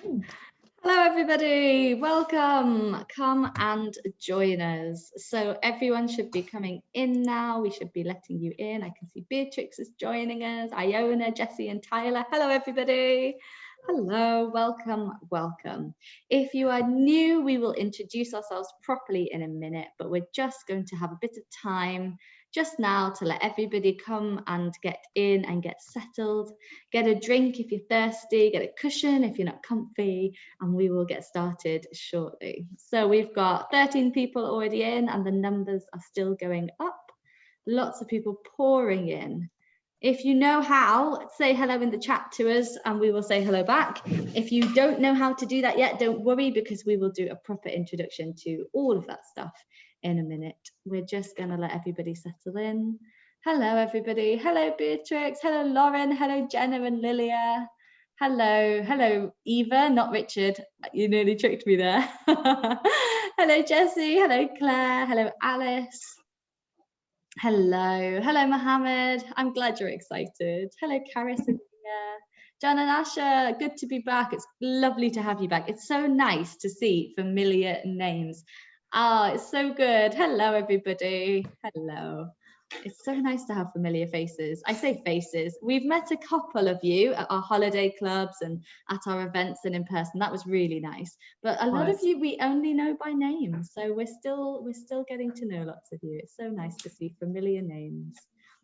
Hello everybody, welcome, come and join us. So everyone should be coming in now, we should be letting you in. I can see Beatrix is joining us, Iona, Jessie and Tyler. Hello everybody. Hello, welcome. If you are new, we will introduce ourselves properly in a minute, but we're just going to have a bit of time just now to let everybody come and get in and get settled. Get a drink if you're thirsty, get a cushion if you're not comfy, and we will get started shortly. So we've got 13 people already in and the numbers are still going up. Lots of people pouring in. If you know how, say hello in the chat to us and we will say hello back. If you don't know how to do that yet, don't worry, because we will do a proper introduction to all of that stuff in a minute. We're just going to let everybody settle in. Hello, everybody. Hello, Beatrix. Hello, Lauren. Hello, Jenna and Lilia. Hello, Eva, not Richard. You nearly tricked me there. Hello, Jessie. Hello, Claire. Hello, Alice. Hello, Mohammed. I'm glad you're excited. Hello, Karis and John and Asha, good to be back. It's lovely to have you back. It's so nice to see familiar names. It's so good. Hello, everybody. Hello. It's so nice to have familiar faces. I say faces. We've met a couple of you at our holiday clubs and at our events and in person. That was really nice. But a lot of you we only know by name. So we're still getting to know lots of you. It's so nice to see familiar names.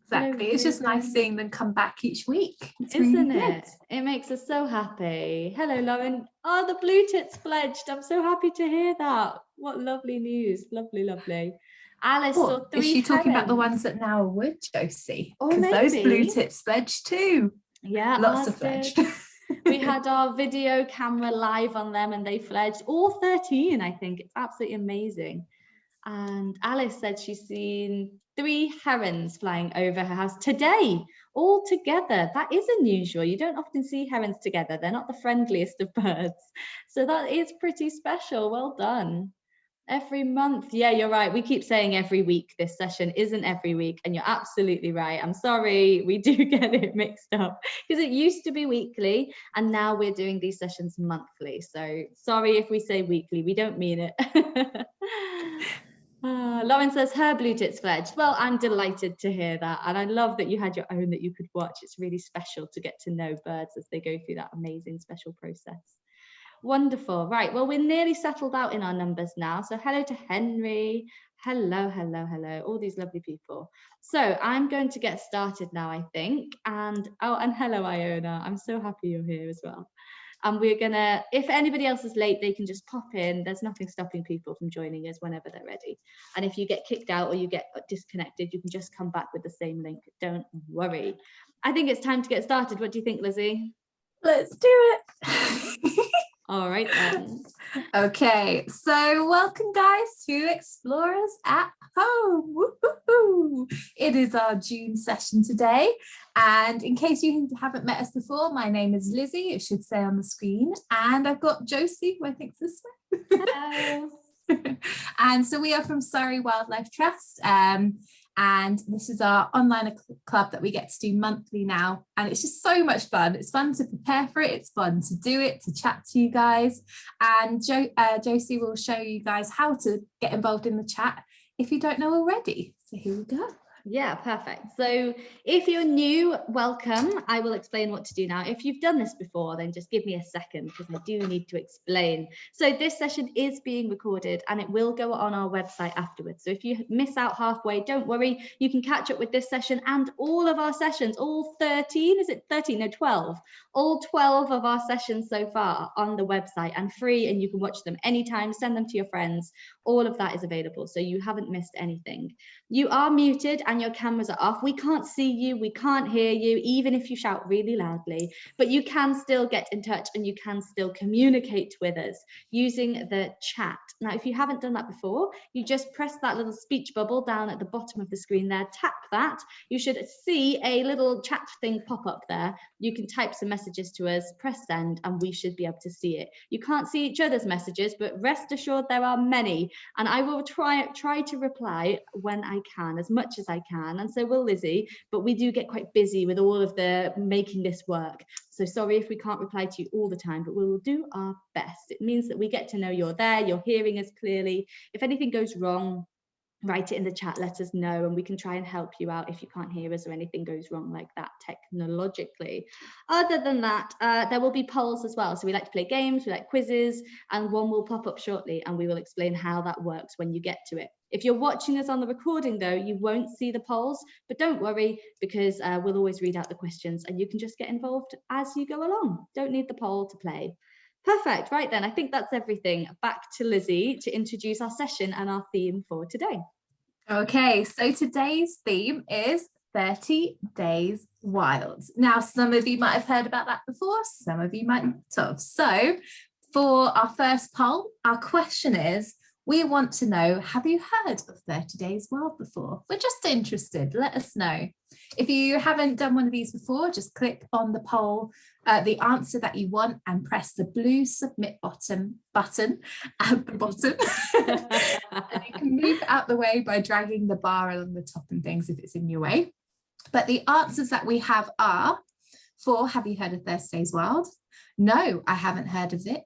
Exactly. It's just nice seeing them come back each week. Isn't it? It makes us so happy. Hello, Lauren. Oh, the Blue Tits pledged. I'm so happy to hear that. What lovely news. Lovely. Alice saw 3 Is she talking herons. about the ones that now are wood, Josie? Because those Blue Tits pledged too. Yeah, lots of pledged. We had our video camera live on them and they fledged all 13, I think. It's absolutely amazing. And Alice said she's seen 3 herons flying over her house today, all together. That is unusual. You don't often see herons together. They're not the friendliest of birds. So that is pretty special. Well done. Every month. Yeah, you're right. We keep saying every week. This session isn't every week. And you're absolutely right. I'm sorry. We do get it mixed up because it used to be weekly and now we're doing these sessions monthly. So sorry if we say weekly. We don't mean it. Lauren says her Blue Tits fledged. Well, I'm delighted to hear that. And I love that you had your own that you could watch. It's really special to get to know birds as they go through that amazing special process. Wonderful. Right, well, we're nearly settled out in our numbers now. So hello to Henry. Hello, all these lovely people. So I'm going to get started now, I think. And hello, Iona. I'm so happy you're here as well. And we're gonna, if anybody else is late, they can just pop in. There's nothing stopping people from joining us whenever they're ready. And if you get kicked out or you get disconnected, you can just come back with the same link. Don't worry. I think it's time to get started. What do you think, Lizzie? Let's do it. All right then. Okay, so welcome guys to Explorers at Home. Woo-hoo-hoo. It is our June session today, and in case you haven't met us before, my name is Lizzie, it should say on the screen, and I've got Josie, who I think's this way. Hello. And so we are from Surrey Wildlife Trust, and this is our online club that we get to do monthly now, and it's just so much fun. It's fun to prepare for it, it's fun to do it, to chat to you guys, and Josie will show you guys how to get involved in the chat if you don't know already. So here we go. Yeah, perfect. So if you're new, welcome. I will explain what to do now. If you've done this before, then just give me a second because I do need to explain. So this session is being recorded and it will go on our website afterwards. So if you miss out halfway, don't worry. You can catch up with this session and all of our sessions, all 13, is it 13? No, 12. All 12 of our sessions so far on the website and free, and you can watch them anytime, send them to your friends. All of that is available, so you haven't missed anything. You are muted and your cameras are off. We can't see you, we can't hear you, even if you shout really loudly, but you can still get in touch and you can still communicate with us using the chat. Now, if you haven't done that before, you just press that little speech bubble down at the bottom of the screen there, tap that. You should see a little chat thing pop up there. You can type some messages to us, press send, and we should be able to see it. You can't see each other's messages, but rest assured there are many, and I will try to reply when I can, as much as I can, and so will Lizzie, but we do get quite busy with all of the making this work. So sorry if we can't reply to you all the time, but we will do our best. It means that we get to know you're there, you're hearing us clearly. If anything goes wrong, write it in the chat, let us know, and we can try and help you out if you can't hear us or anything goes wrong like that technologically. Other than that, there will be polls as well. So we like to play games, we like quizzes, and one will pop up shortly and we will explain how that works when you get to it. If you're watching us on the recording though, you won't see the polls, but don't worry, because we'll always read out the questions and you can just get involved as you go along. Don't need the poll to play. Perfect. Right then, I think that's everything. Back to Lizzie to introduce our session and our theme for today. Okay, so today's theme is 30 Days Wild. Now, some of you might have heard about that before, some of you might not have. So for our first poll, our question is, we want to know, have you heard of 30 Days Wild before? We're just interested, let us know. If you haven't done one of these before, just click on the poll, the answer that you want, and press the blue submit button at the bottom. And you can move out the way by dragging the bar along the top and things if it's in your way. But the answers that we have are, for have you heard of 30 Days Wild? No, I haven't heard of it.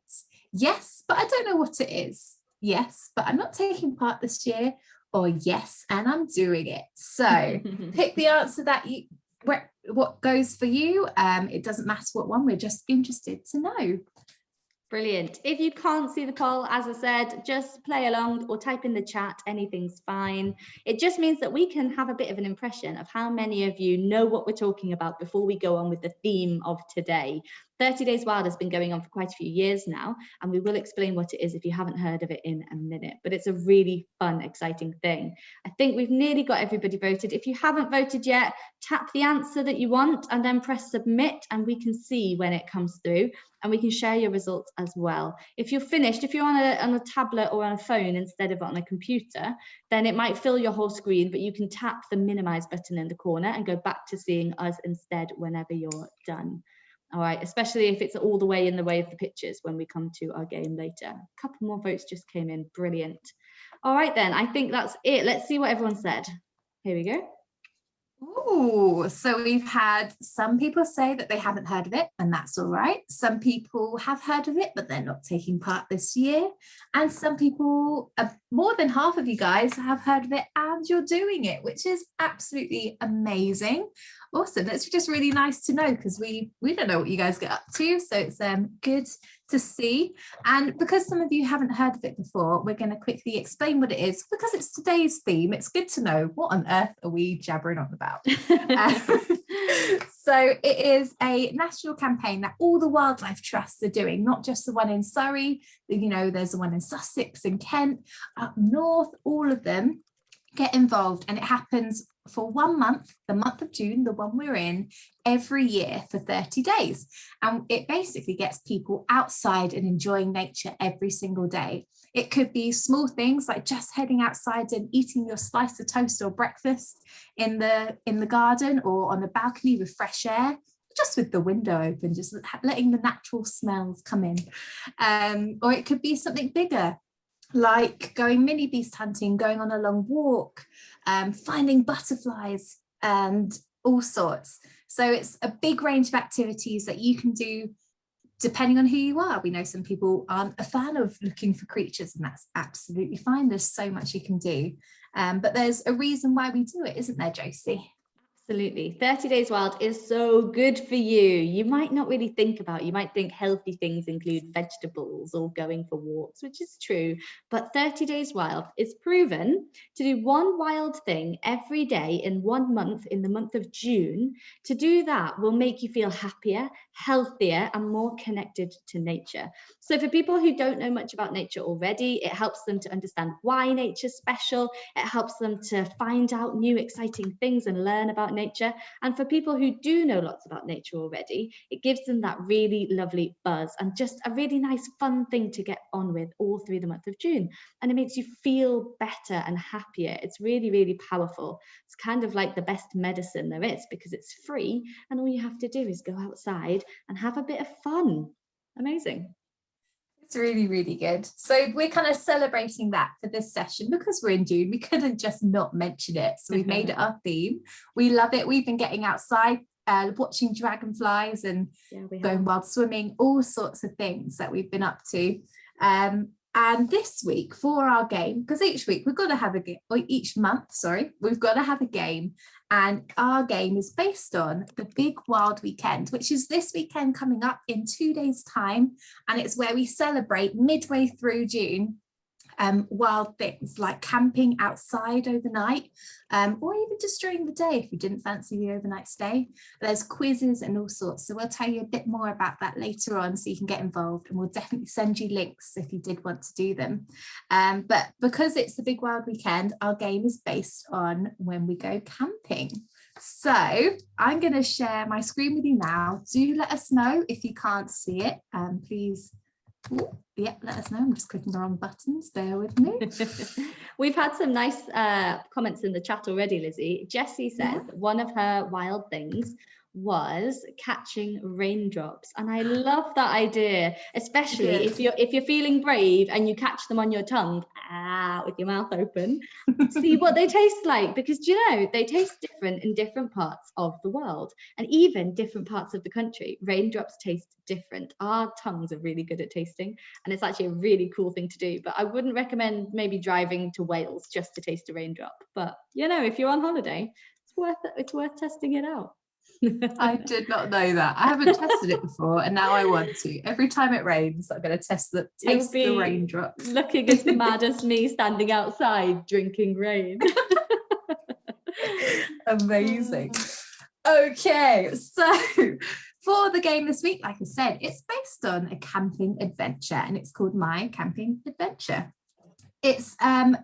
Yes, but I don't know what it is. Yes, but I'm not taking part this year. Or yes, and I'm doing it. So pick the answer that you, what goes for you. It doesn't matter what one, we're just interested to know. Brilliant. If you can't see the poll, as I said, just play along or type in the chat, anything's fine. It just means that we can have a bit of an impression of how many of you know what we're talking about before we go on with the theme of today. 30 Days Wild has been going on for quite a few years now, and we will explain what it is if you haven't heard of it in a minute, but it's a really fun, exciting thing. I think we've nearly got everybody voted. If you haven't voted yet, tap the answer that you want and then press submit, and we can see when it comes through, and we can share your results as well. If you're finished, if you're on a tablet or on a phone instead of on a computer, then it might fill your whole screen, but you can tap the minimize button in the corner and go back to seeing us instead whenever you're done. All right, especially if it's all the way in the way of the pictures when we come to our game later. A couple more votes just came in, brilliant. All right then, I think that's it. Let's see what everyone said. Here we go. Ooh, so we've had some people say that they haven't heard of it, and that's all right. Some people have heard of it, but they're not taking part this year. And some people, more than half of you guys have heard of it and you're doing it, which is absolutely amazing. Awesome. That's just really nice to know, because we don't know what you guys get up to. So it's good to see. And because some of you haven't heard of it before, we're going to quickly explain what it is, because it's today's theme. It's good to know what on earth are we jabbering on about. So it is a national campaign that all the wildlife trusts are doing, not just the one in Surrey. You know, there's the one in Sussex and Kent, up north, all of them get involved, and it happens for 1 month, the month of June, the one we're in, every year for 30 days. And it basically gets people outside and enjoying nature every single day. It could be small things like just heading outside and eating your slice of toast or breakfast in the garden or on the balcony with fresh air, just with the window open, just letting the natural smells come in. Or it could be something bigger, like going mini beast hunting, going on a long walk, finding butterflies and all sorts. So it's a big range of activities that you can do depending on who you are. We know some people aren't a fan of looking for creatures, and that's absolutely fine. There's so much you can do. But there's a reason why we do it, isn't there, Josie? Absolutely. 30 Days Wild is so good for you. You might not really think about, you might think healthy things include vegetables or going for walks, which is true. But 30 Days Wild is proven to do one wild thing every day in 1 month, in the month of June. To do that will make you feel happier, healthier, and more connected to nature. So for people who don't know much about nature already, it helps them to understand why nature's special. It helps them to find out new exciting things and learn about nature. And for people who do know lots about nature already, it gives them that really lovely buzz and just a really nice fun thing to get on with all through the month of June. And it makes you feel better and happier. It's really, really powerful. It's kind of like the best medicine there is, because it's free and all you have to do is go outside and have a bit of fun. Amazing. It's really, really good. So we're kind of celebrating that for this session because we're in June. We couldn't just not mention it. So we've made it our theme. We love it. We've been getting outside, watching dragonflies and going wild swimming, all sorts of things that we've been up to. And this week for our game, because each week we've got to have a game, or each month, sorry, we've got to have a game. And our game is based on the Big Wild Weekend, which is this weekend coming up in 2 days' time. And it's where we celebrate midway through June wild things like camping outside overnight, or even just during the day if you didn't fancy the overnight stay. There's quizzes and all sorts, so we'll tell you a bit more about that later on so you can get involved, and we'll definitely send you links if you did want to do them. But because it's the Big Wild Weekend, our game is based on when we go camping. So I'm going to share my screen with you now. Do let us know if you can't see it, please. Ooh, yeah, let us know. I'm just clicking the wrong buttons. Bear with me. We've had some nice comments in the chat already, Lizzie. Jessie said one of her wild things was catching raindrops, and I love that idea, especially if you're feeling brave and you catch them on your tongue with your mouth open. See what they taste like, because do you know they taste different in different parts of the world and even different parts of the country. Raindrops taste different. Our tongues are really good at tasting, and it's actually a really cool thing to do. But I wouldn't recommend maybe driving to Wales just to taste a raindrop, but you know, if you're on holiday, it's worth testing it out. I did not know that. I haven't tested it before, and now I want to. Every time it rains, I'm going to taste the raindrops. Looking as mad as me standing outside drinking rain. Amazing. Okay, so for the game this week, like I said, it's based on a camping adventure, and it's called My Camping Adventure. It's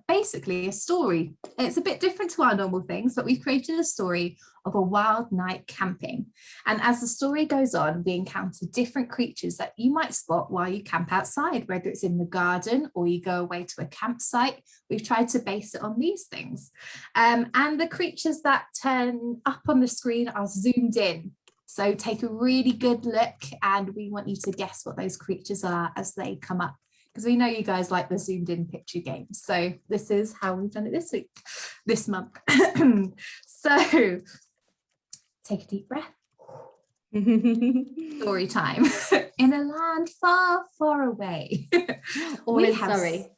basically a story. It's a bit different to our normal things, but we've created a story of a wild night camping. And as the story goes on, we encounter different creatures that you might spot while you camp outside, whether it's in the garden or you go away to a campsite. We've tried to base it on these things. And the creatures that turn up on the screen are zoomed in. So take a really good look, and we want you to guess what those creatures are as they come up, because we know you guys like the zoomed in picture games. So this is how we've done it this month. So take a deep breath. Story time. In a land far, far away. Or in Surrey.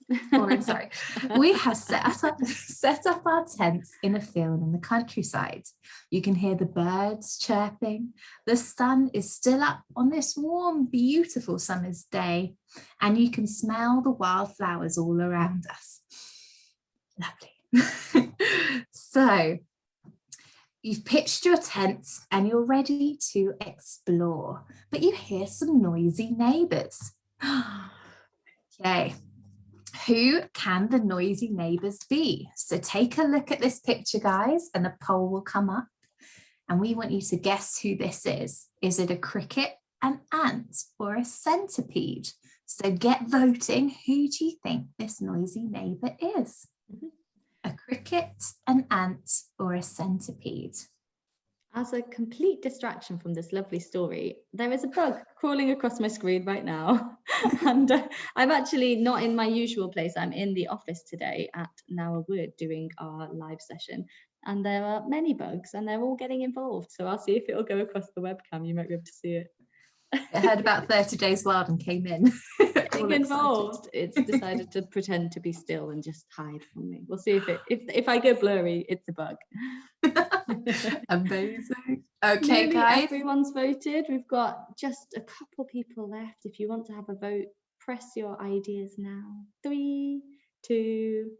We have set up our tents in a field in the countryside. You can hear the birds chirping. The sun is still up on this warm, beautiful summer's day, and you can smell the wildflowers all around us. Lovely. So you've pitched your tents and you're ready to explore, but you hear some noisy neighbours. Okay. Who can the noisy neighbours be? So take a look at this picture, guys, and a poll will come up. And we want you to guess who this is. Is it a cricket, an ant, or a centipede? So get voting. Who do you think this noisy neighbour is? A cricket, an ant, or a centipede? As a complete distraction from this lovely story, there is a bug crawling across my screen right now. And I'm actually not in my usual place. I'm in the office today at Nowa Wood doing our live session. And there are many bugs and they're all getting involved. So I'll see if it'll go across the webcam. You might be able to see it. It heard about 30 Days Wild and came in. Getting involved. It's decided to pretend to be still and just hide from me. We'll see if I go blurry, it's a bug. Amazing. Okay, Nearly guys. Everyone's voted. We've got just a couple people left. If you want to have a vote, press your ideas now. 3, 2,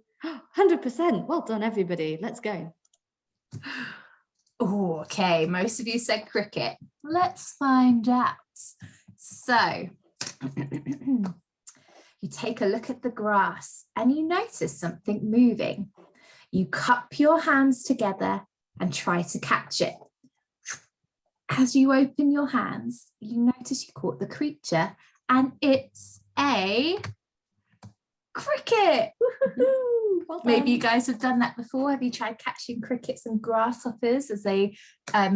100%. Well done, everybody. Let's go. Oh, okay. Most of you said cricket. Let's find out. So you take a look at the grass and you notice something moving. You cup your hands together and try to catch it. As you open your hands, you notice you caught the creature, and it's a cricket. Well, maybe you guys have done that before. Have you tried catching crickets and grasshoppers as they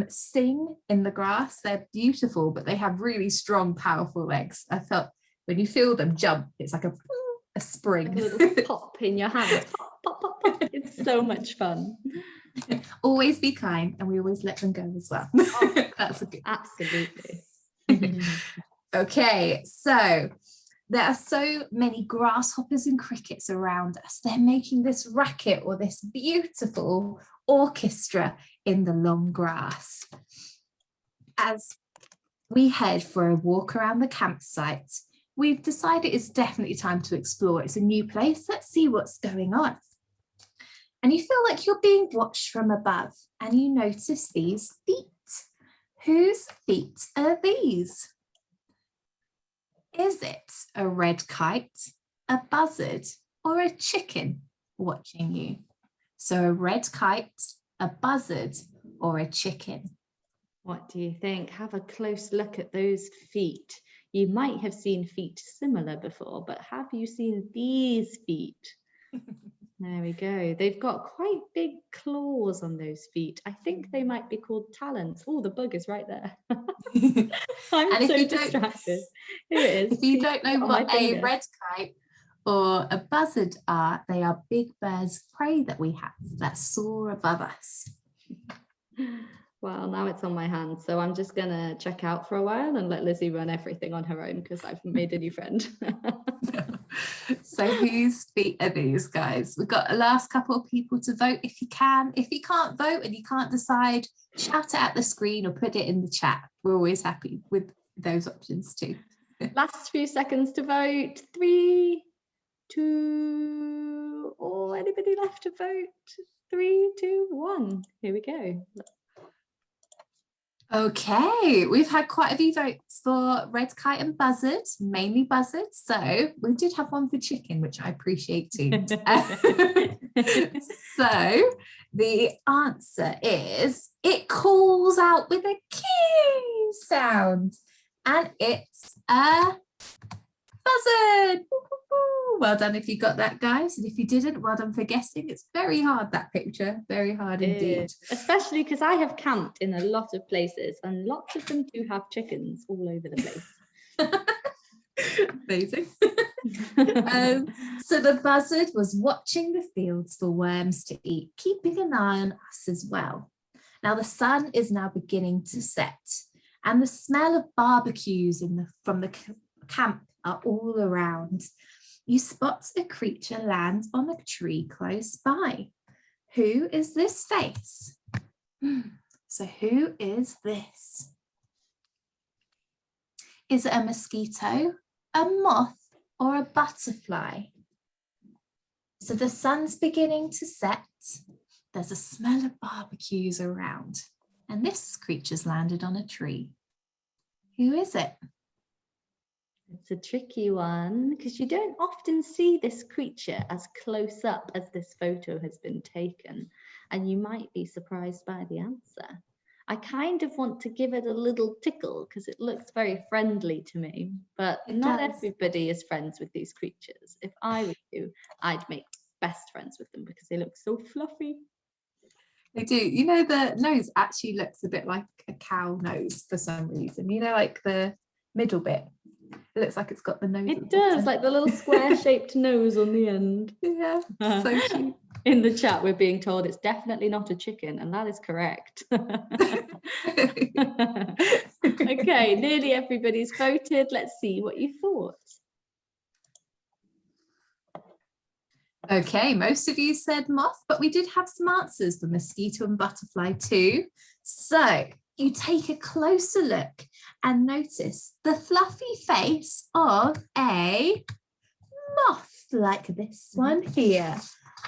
sing in the grass? They're beautiful, but they have really strong, powerful legs. I thought when you feel them jump, it's like a spring. Like a little pop in your hand. Pop, pop, pop, pop. It's so much fun. Always be kind, and we always let them go as well. That's a good. Absolutely. Okay, so there are so many grasshoppers and crickets around us. They're making this racket, or this beautiful orchestra in the long grass. As we head for a walk around the campsite, we've decided it's definitely time to explore. It's a new place. Let's see what's going on. And you feel like you're being watched from above, and you notice these feet. Whose feet are these? Is it a red kite, a buzzard, or a chicken watching you? So a red kite, a buzzard, or a chicken? What do you think? Have a close look at those feet. You might have seen feet similar before, but have you seen these feet? There we go. They've got quite big claws on those feet. I think they might be called talons. Oh, the bug is right there. I'm so distracted. Here it is. If you don't know what a finger. red kite or a buzzard are, they are big birds of prey that we have that soar above us. Well, now it's on my hand, so I'm just gonna check out for a while and let Lizzie run everything on her own because I've made a new friend. So whose feet are these, guys? We've got a last couple of people to vote if you can. If you can't vote and you can't decide, shout it at the screen or put it in the chat. We're always happy with those options too. Last few seconds to vote. 3, 2, or anybody left to vote? 3, 2, 1. Here we go. Okay, we've had quite a few votes for red kite and buzzard, mainly buzzard. So we did have one for chicken, which I appreciate too. So the answer is it calls out with a key sound, and it's a buzzard. Well done if you got that, guys, and if you didn't, well done for guessing. It's very hard, that picture, very hard indeed. Especially because I have camped in a lot of places and lots of them do have chickens all over the place. Amazing. So the buzzard was watching the fields for worms to eat, keeping an eye on us as well. Now the sun is now beginning to set, and the smell of barbecues from the camp are all around. You spot a creature land on a tree close by. Who is this face? So who is this? Is it a mosquito, a moth, or a butterfly? So the sun's beginning to set. There's a smell of barbecues around, and this creature's landed on a tree. Who is it? It's a tricky one because you don't often see this creature as close up as this photo has been taken, and you might be surprised by the answer. I kind of want to give it a little tickle because it looks very friendly to me, but not everybody is friends with these creatures. If I were you, I'd make best friends with them because they look so fluffy. They do. You know, the nose actually looks a bit like a cow nose for some reason. You know, like the middle bit. It looks like it's got the nose. It does, like the little square-shaped nose on the end. Yeah, so cute. In the chat, we're being told it's definitely not a chicken, and that is correct. Okay, nearly everybody's voted. Let's see what you thought. Okay, most of you said moth, but we did have some answers for mosquito and butterfly too. So you take a closer look and notice the fluffy face of a moth, like this one here.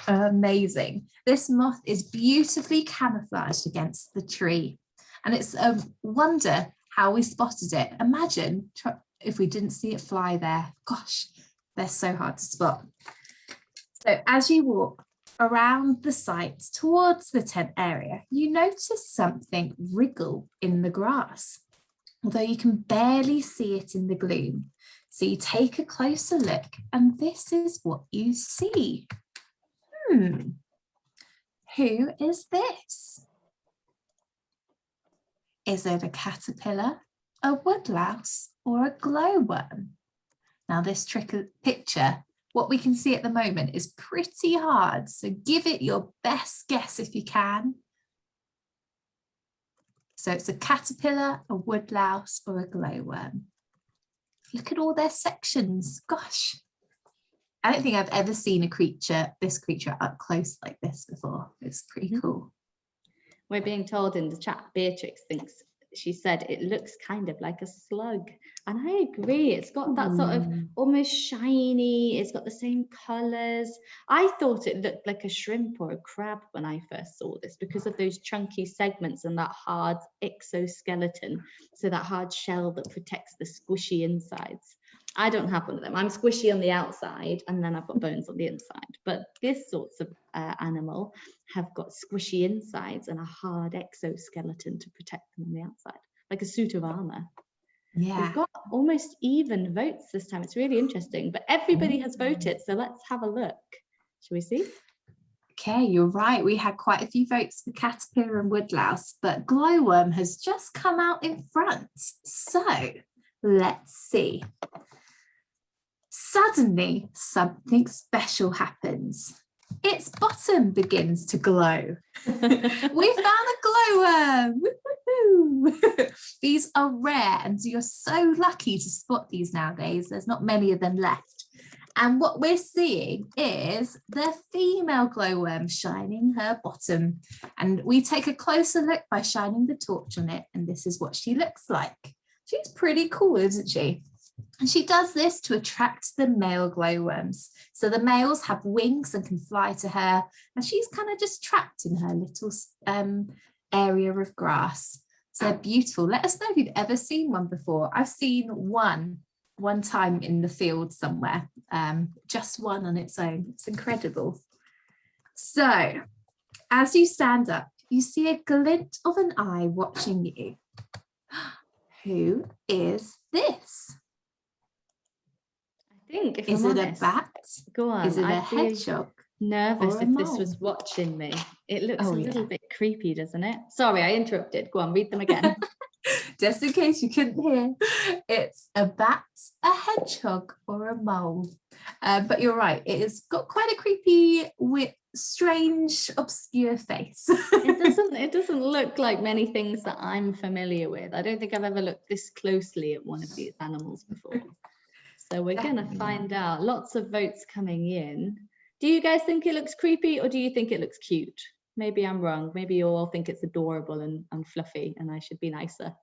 Amazing. This moth is beautifully camouflaged against the tree, and it's a wonder how we spotted it. Imagine if we didn't see it fly there. Gosh, they're so hard to spot. So as you walk around the site towards the tent area, you notice something wriggle in the grass, although you can barely see it in the gloom. So you take a closer look, and this is what you see. Who is this? Is it a caterpillar, a woodlouse, or a glowworm? Now this picture, what we can see at the moment is pretty hard. So give it your best guess if you can. So it's a caterpillar, a woodlouse, or a glowworm. Look at all their sections. Gosh, I don't think I've ever seen this creature up close like this before. It's pretty cool. We're being told in the chat, Beatrix thinks, she said it looks kind of like a slug. And I agree. It's got that sort of almost shiny, it's got the same colors. I thought it looked like a shrimp or a crab when I first saw this because of those chunky segments and that hard exoskeleton. So that hard shell that protects the squishy insides. I don't have one of them. I'm squishy on the outside and then I've got bones on the inside. But this sorts of animal have got squishy insides and a hard exoskeleton to protect them on the outside, like a suit of armor. Yeah. We've got almost even votes this time. It's really interesting, but everybody has voted. So let's have a look. Shall we see? Okay, you're right. We had quite a few votes for caterpillar and woodlouse, but glowworm has just come out in front. So let's see. Suddenly, something special happens. Its bottom begins to glow. We found a glowworm. Woo-hoo-hoo. These are rare, and you're so lucky to spot these nowadays. There's not many of them left. And what we're seeing is the female glowworm shining her bottom. And we take a closer look by shining the torch on it, and this is what she looks like. She's pretty cool, isn't she? And she does this to attract the male glowworms. So the males have wings and can fly to her, and she's kind of just trapped in her little area of grass. So they're beautiful. Let us know if you've ever seen one before. I've seen one time in the field somewhere, just one on its own. It's incredible. So as you stand up, you see a glint of an eye watching you. Who is this? I think if is I'm it honest, a bat? Go on. Is it a hedgehog? Nervous if this was watching me. It looks a little bit creepy, doesn't it? Sorry, I interrupted. Go on, read them again. Just in case you couldn't hear, it's a bat, a hedgehog, or a mole. But you're right, it has got quite a creepy, strange, obscure face. It doesn't look like many things that I'm familiar with. I don't think I've ever looked this closely at one of these animals before. So we're going to find out. Lots of votes coming in. Do you guys think it looks creepy or do you think it looks cute? Maybe I'm wrong. Maybe you all think it's adorable and fluffy and I should be nicer.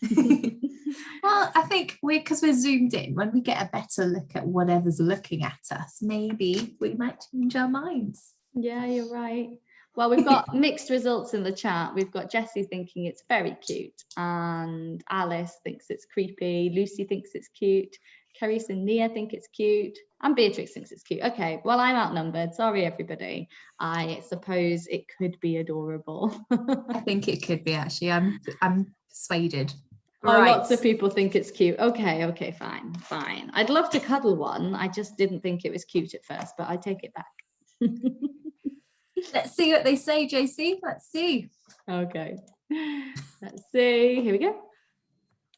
Well, I think because we're zoomed in, when we get a better look at whatever's looking at us, maybe we might change our minds. Yeah, you're right. Well, we've got mixed results in the chat. We've got Jessie thinking it's very cute and Alice thinks it's creepy. Lucy thinks it's cute. Carice and Nia think it's cute. And Beatrix thinks it's cute. Okay, well, I'm outnumbered. Sorry, everybody. I suppose it could be adorable. I think it could be, actually. I'm persuaded. Oh, right. Lots of people think it's cute. Okay, fine. I'd love to cuddle one. I just didn't think it was cute at first, but I take it back. Let's see what they say, JC. Let's see. Okay. Let's see. Here we go.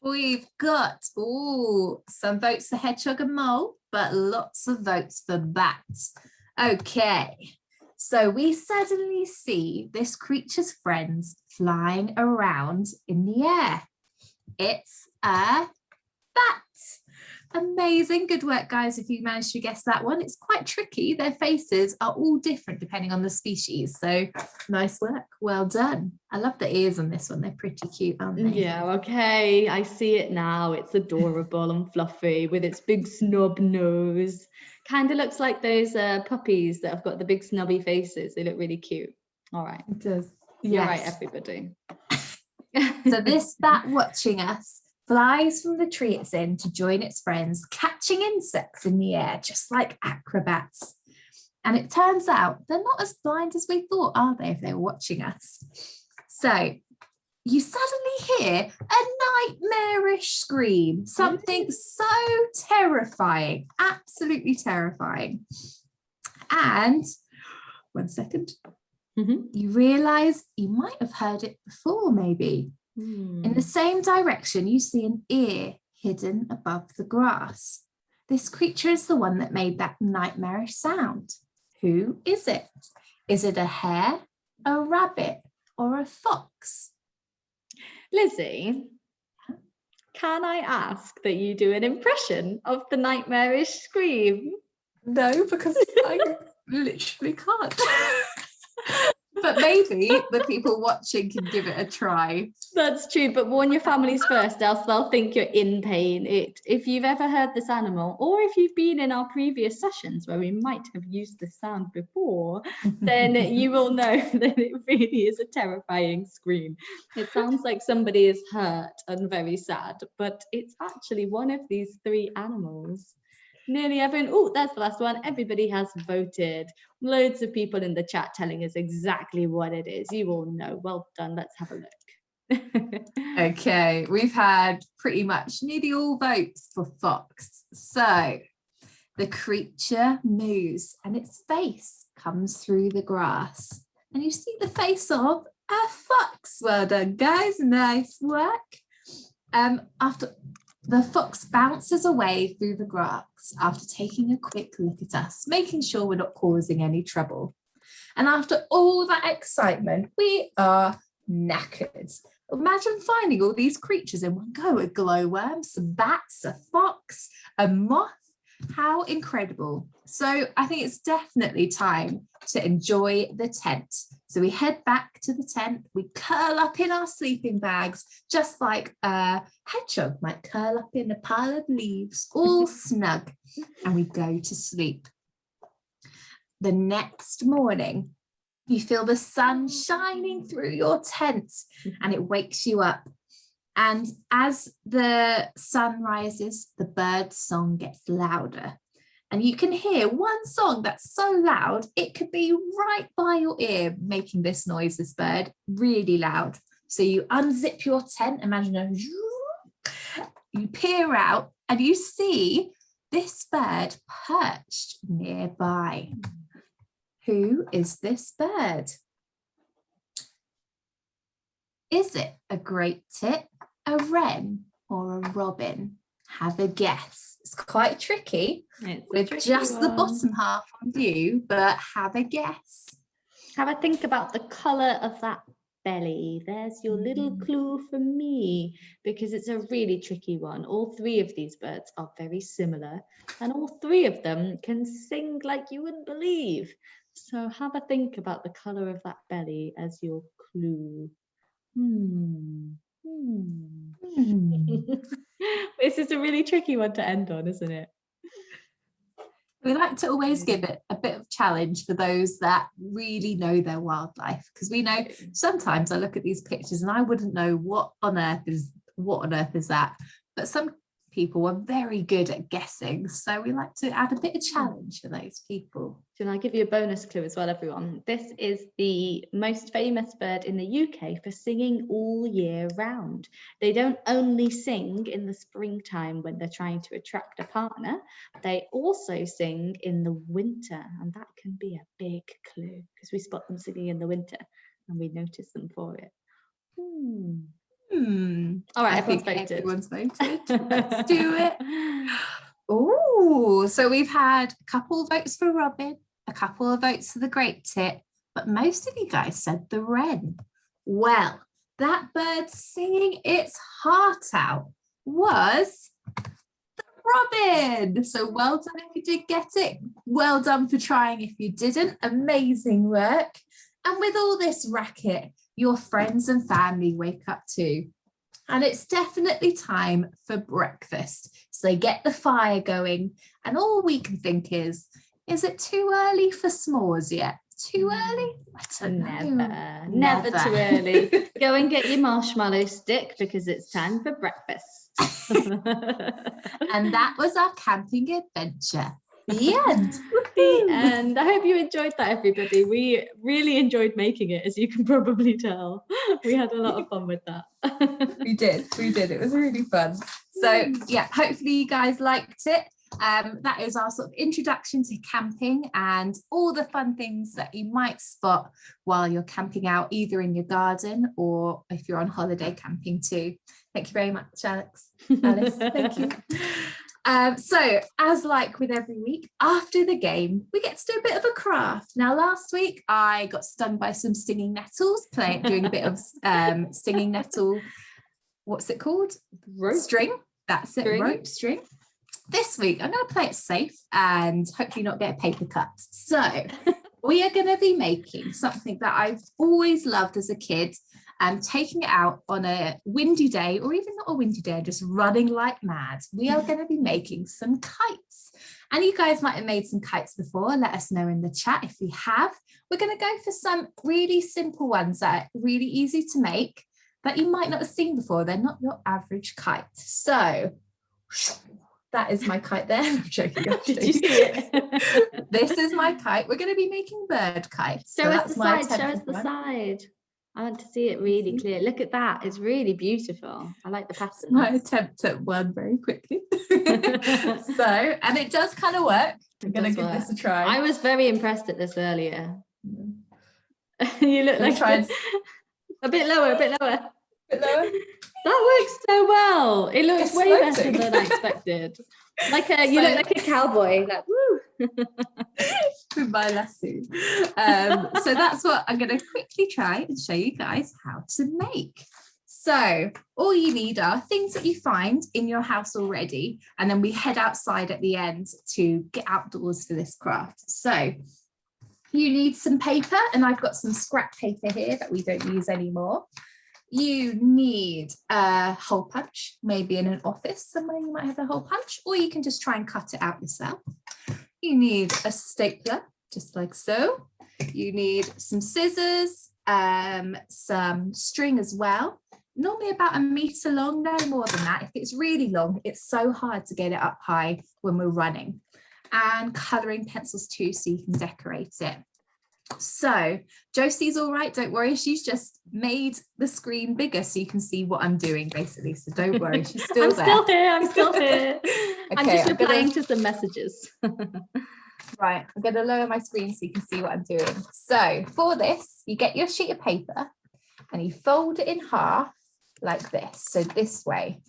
We've got some votes for hedgehog and mole, but lots of votes for bats. Okay, so we suddenly see this creature's friends flying around in the air. It's a bat. Amazing. Good work, guys, if you managed to guess that one. It's quite tricky. Their faces are all different depending on the species. So nice work. Well done. I love the ears on this one. They're pretty cute, aren't they? Yeah, okay. I see it now. It's adorable and fluffy with its big snub nose. Kind of looks like those puppies that have got the big snubby faces. They look really cute. All right. It does. You're right, everybody. So this bat watching us flies from the tree it's in to join its friends, catching insects in the air, just like acrobats. And it turns out they're not as blind as we thought, are they, if they were watching us? So you suddenly hear a nightmarish scream, something so terrifying, absolutely terrifying. And 1 second, you realise you might have heard it before, maybe. In the same direction, you see an ear hidden above the grass. This creature is the one that made that nightmarish sound. Who is it? Is it a hare, a rabbit, or a fox? Lizzie, can I ask that you do an impression of the nightmarish scream? No, because I literally can't. But maybe the people watching can give it a try. That's true, but warn your families first, else they'll think you're in pain. If you've ever heard this animal, or if you've been in our previous sessions where we might have used this sound before, then you will know that it really is a terrifying scream. It sounds like somebody is hurt and very sad, but it's actually one of these three animals. Nearly everyone, oh, that's the last one. Everybody has voted. Loads of people in the chat telling us exactly what it is. You all know. Well done. Let's have a look. Okay, we've had pretty much nearly all votes for fox. So the creature moves and its face comes through the grass. And you see the face of a fox. Well done, guys. Nice work. After the fox bounces away through the grass after taking a quick look at us, making sure we're not causing any trouble. And after all that excitement, we are knackered. Imagine finding all these creatures in one go: a glowworm, some bats, a fox, a moth. How incredible. So I think it's definitely time to enjoy the tent. So we head back to the tent, we curl up in our sleeping bags, just like a hedgehog might curl up in a pile of leaves, all snug, and we go to sleep. The next morning, you feel the sun shining through your tent and it wakes you up. And as the sun rises, the bird's song gets louder. And you can hear one song that's so loud, it could be right by your ear, making this noise, this bird, really loud. So you unzip your tent, imagine you peer out and you see this bird perched nearby. Who is this bird? Is it a great tit, a wren, or a robin? Have a guess. It's quite tricky with just the bottom half on view, but have a guess. Have a think about the colour of that belly. There's your little clue for me, because it's a really tricky one. All three of these birds are very similar, and all three of them can sing like you wouldn't believe. So have a think about the colour of that belly as your clue. This is a really tricky one to end on, isn't it? We like to always give it a bit of challenge for those that really know their wildlife, because we know sometimes I look at these pictures and I wouldn't know what on earth is that, but some people are very good at guessing, so we like to add a bit of challenge for those people. So I'll give you a bonus clue as well, everyone. This is the most famous bird in the UK for singing all year round. They don't only sing in the springtime when they're trying to attract a partner, they also sing in the winter, and that can be a big clue because we spot them singing in the winter and we notice them for it. All right, everyone's voted. Let's do it. Oh, so we've had a couple of votes for Robin, a couple of votes for the great tit, but most of you guys said the wren. Well, that bird singing its heart out was the robin. So well done if you did get it. Well done for trying if you didn't. Amazing work. And with all this racket, your friends and family wake up too. And it's definitely time for breakfast. So they get the fire going, and all we can think is it too early for s'mores yet? Too early? I don't know. Never too early. Go and get your marshmallow stick because it's time for breakfast. And that was our camping adventure. The end. The end. I hope you enjoyed that, everybody. We really enjoyed making it, as you can probably tell. We had a lot of fun with that. We did. It was really fun. So yeah, hopefully you guys liked it. That is our sort of introduction to camping and all the fun things that you might spot while you're camping out, either in your garden or if you're on holiday camping too. Thank you very much, Alice. Thank you. So as like with every week, after the game, we get to do a bit of a craft. Now, last week I got stung by some stinging nettles, doing a bit of stinging nettle, what's it called? Rope. String. That's it, String. rope, string. This week, I'm going to play it safe and hopefully not get a paper cut. So we are going to be making something that I've always loved as a kid, and taking it out on a windy day, or even not a windy day, just running like mad. We are going to be making some kites. And you guys might have made some kites before. Let us know in the chat if you have. We're going to go for some really simple ones that are really easy to make that you might not have seen before. They're not your average kite. So that is my kite there. I'm joking. Did you see it? This is my kite. We're going to be making bird kites. Show us the side. Show us the side. I want to see it really clear. Look at that. It's really beautiful. I like the pattern. My attempt at one very quickly. So, and it does kind of work. I'm going to give this a try. I was very impressed at this earlier. You look like a bit lower, a bit lower. That works so well. It looks way better than I expected. Like you look like a cowboy. Like woo. With my lasso. So that's what I'm going to quickly try and show you guys how to make. So all you need are things that you find in your house already, and then we head outside at the end to get outdoors for this craft. So you need some paper, and I've got some scrap paper here that we don't use anymore. You need a hole punch, maybe in an office somewhere you might have a hole punch, or you can just try and cut it out yourself. You need a stapler, just like so. You need some scissors, some string as well. Normally about 1 meter long, no more than that. If it's really long, it's so hard to get it up high when we're running. And colouring pencils too, so you can decorate it. So Josie's all right, don't worry, she's just made the screen bigger so you can see what I'm doing basically, so don't worry, she's still there. I'm still here. Okay, I'm just replying to some messages. Right, I'm going to lower my screen so you can see what I'm doing. So for this, you get your sheet of paper and you fold it in half like this, so this way.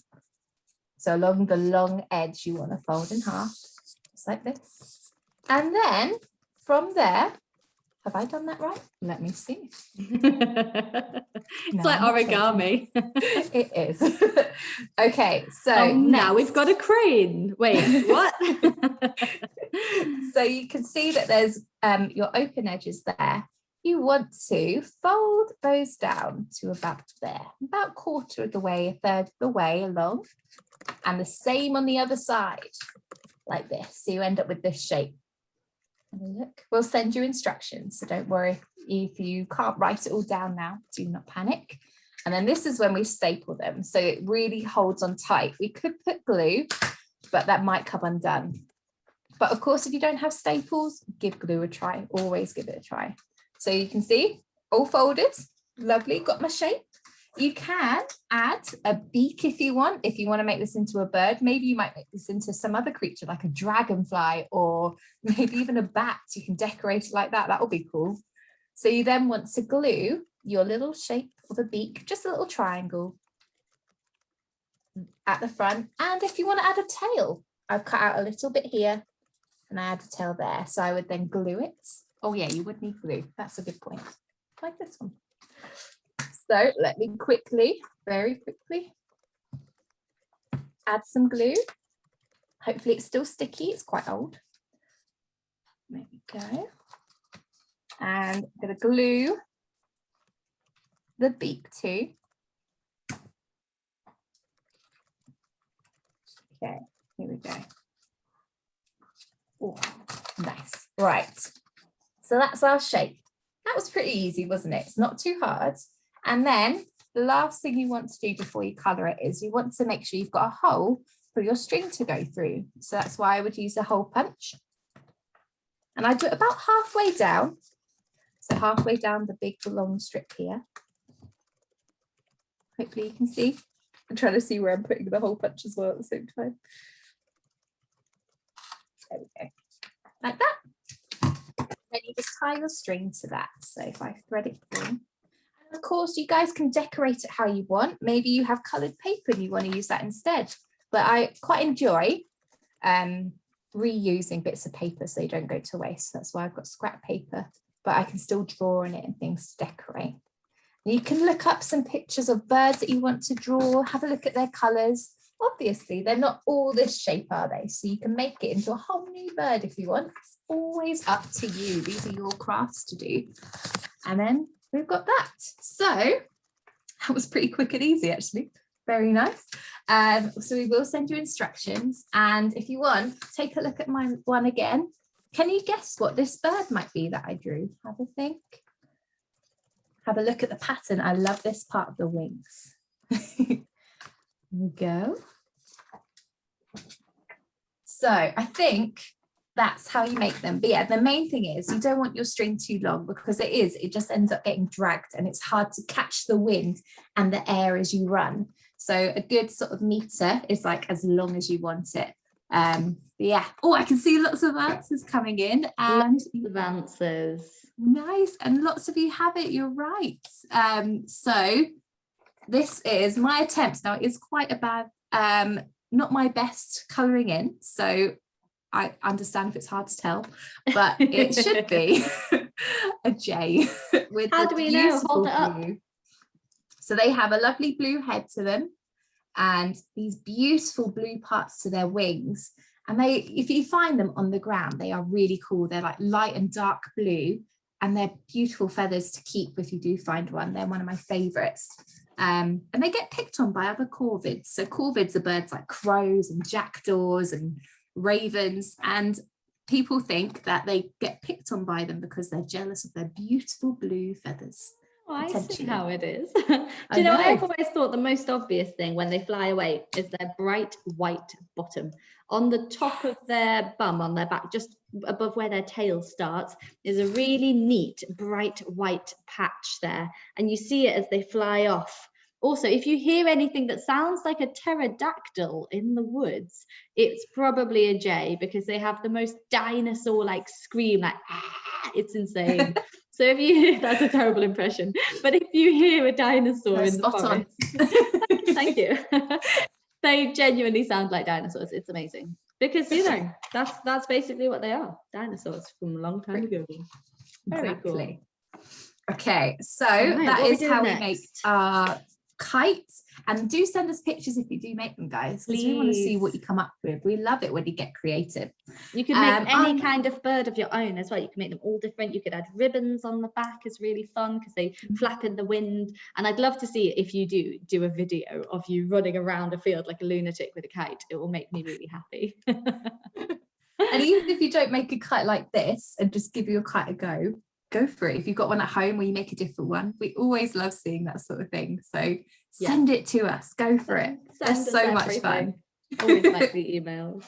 So along the long edge you want to fold in half, just like this. And then from there, have I done that right? Let me see. It's like origami. It is. Okay, so now we've got a crane. Wait, what? So you can see that there's your open edges there. You want to fold those down to about there, about 1/4 of the way, 1/3 of the way along. And the same on the other side, like this. So you end up with this shape. Look, we'll send you instructions, so don't worry if you can't write it all down now, do not panic. And then this is when we staple them, so it really holds on tight. We could put glue, but that might come undone. But of course, if you don't have staples, give glue a try, always give it a try. So you can see, all folded, lovely, got my shape. You can add a beak if you want to make this into a bird. Maybe you might make this into some other creature like a dragonfly, or maybe even a bat. You can decorate it like that. That will be cool. So you then want to glue your little shape of a beak, just a little triangle at the front. And if you want to add a tail, I've cut out a little bit here and I add a tail there. So I would then glue it. Oh yeah, you would need glue. That's a good point. Like this one. So let me quickly, very quickly, add some glue. Hopefully it's still sticky, it's quite old. There we go. And I'm going to glue the beak too. Okay, here we go. Oh, nice. Right. So that's our shape. That was pretty easy, wasn't it? It's not too hard. And then the last thing you want to do before you colour it is you want to make sure you've got a hole for your string to go through. So that's why I would use a hole punch. And I do it about halfway down. So halfway down the big long strip here. Hopefully you can see. I'm trying to see where I'm putting the hole punch as well at the same time. There we go. Like that. Then you just tie your string to that. So if I thread it through. Of course, you guys can decorate it how you want. Maybe you have coloured paper and you want to use that instead. But I quite enjoy reusing bits of paper so they don't go to waste. That's why I've got scrap paper, but I can still draw on it and things to decorate. You can look up some pictures of birds that you want to draw, have a look at their colours. Obviously, they're not all this shape, are they? So you can make it into a whole new bird if you want. It's always up to you. These are your crafts to do. And then we've got that. So that was pretty quick and easy, actually. Very nice. So we will send you instructions. And if you want, take a look at my one again. Can you guess what this bird might be that I drew? Have a think. Have a look at the pattern. I love this part of the wings. There we go. So I think that's how you make them. But yeah, the main thing is you don't want your string too long, because it just ends up getting dragged and it's hard to catch the wind and the air as you run. So a good sort of meter is like as long as you want it. Yeah. Oh, I can see lots of answers coming in. And lots of answers. Nice. And lots of you have it. You're right. So this is my attempt. Now, it is quite a bad, not my best colouring in. So I understand if it's hard to tell, but it should be a J. With How do we know? Hold it up. Blue. So they have a lovely blue head to them and these beautiful blue parts to their wings. And they, if you find them on the ground, they are really cool. They're like light and dark blue, and they're beautiful feathers to keep if you do find one. They're one of my favourites. And they get picked on by other corvids. So corvids are birds like crows and jackdaws and ravens, and people think that they get picked on by them because they're jealous of their beautiful blue feathers. Oh, I see how it is. Do you know, I've always thought the most obvious thing when they fly away is their bright white bottom. On the top of their bum, on their back, just above where their tail starts, is a really neat bright white patch there. And you see it as they fly off. Also, if you hear anything that sounds like a pterodactyl in the woods, it's probably a jay, because they have the most dinosaur-like scream, like, ah, it's insane. So if you hear, that's a terrible impression, but if you hear a dinosaur in the forest, thank you. They genuinely sound like dinosaurs. It's amazing, because you know that's basically what they are, dinosaurs from a long time ago. Very cool. Okay, so that is how we make our kites, and do send us pictures if you do make them, guys, because we want to see what you come up with. We love it when you get creative. You can make any kind of bird of your own as well. You can make them all different. You could add ribbons on the back. It's really fun because they flap in the wind. And I'd love to see if you do a video of you running around a field like a lunatic with a kite. It will make me really happy. And even if you don't make a kite like this and just give your kite a go for it. If you've got one at home where you make a different one, we always love seeing that sort of thing. So send it to us. Go for it. It's so much fun. Always like the emails.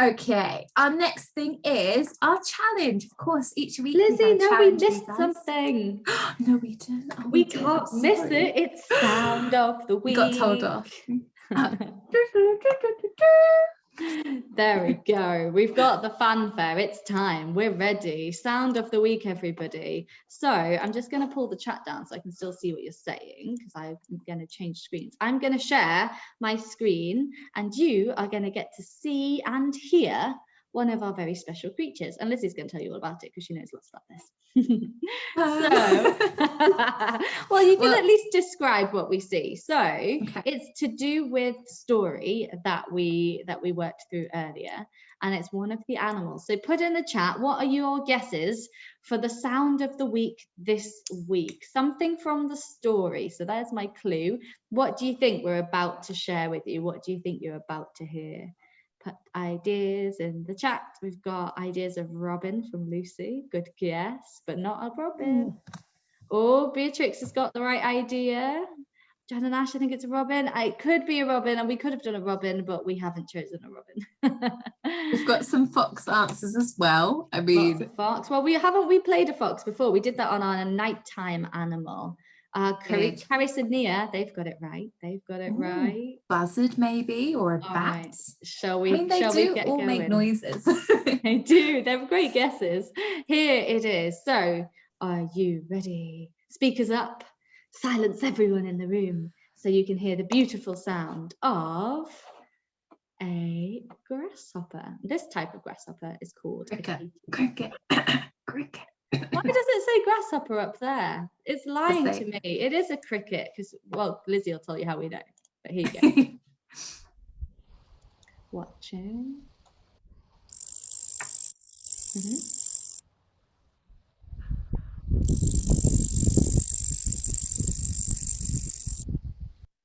Okay, our next thing is our challenge. Of course, each week. Lizzie, we missed something. No, we didn't. Oh, we can't miss it. It's sound of the week. We got told off. There we go. We've got the fanfare. It's time. We're ready. Sound of the week, everybody. So I'm just going to pull the chat down so I can still see what you're saying, because I'm going to change screens. I'm going to share my screen, and you are going to get to see and hear one of our very special creatures. And Lizzie's going to tell you all about it because she knows lots about this. Well, you can at least describe what we see. So it's to do with story that we worked through earlier, and it's one of the animals. So put in the chat, what are your guesses for the sound of the week this week? Something from the story. So there's my clue. What do you think we're about to share with you? What do you think you're about to hear? Put ideas in the chat. We've got ideas of Robin from Lucy. Good guess, but not a Robin. Oh, Beatrix has got the right idea. Jan and Ash, I think it's a Robin. It could be a Robin, and we could have done a Robin, but we haven't chosen a Robin. We've got some fox answers as well. I mean, fox. Well, we played a fox before. We did that on our nighttime animal. Caris and Nia, they've got it right. Right. Buzzard maybe, or a bat. Right. Shall we? I mean, they do get all going? make noises. They do. They're great guesses. Here it is. So, are you ready? Speakers up. Silence everyone in the room so you can hear the beautiful sound of a grasshopper. This type of grasshopper is called Cricket. a Cricket. Cricket. Why does it say grasshopper up there? It's lying Let's to see. me. It is a cricket because, well, Lizzie will tell you how we know. But here you go. Watching.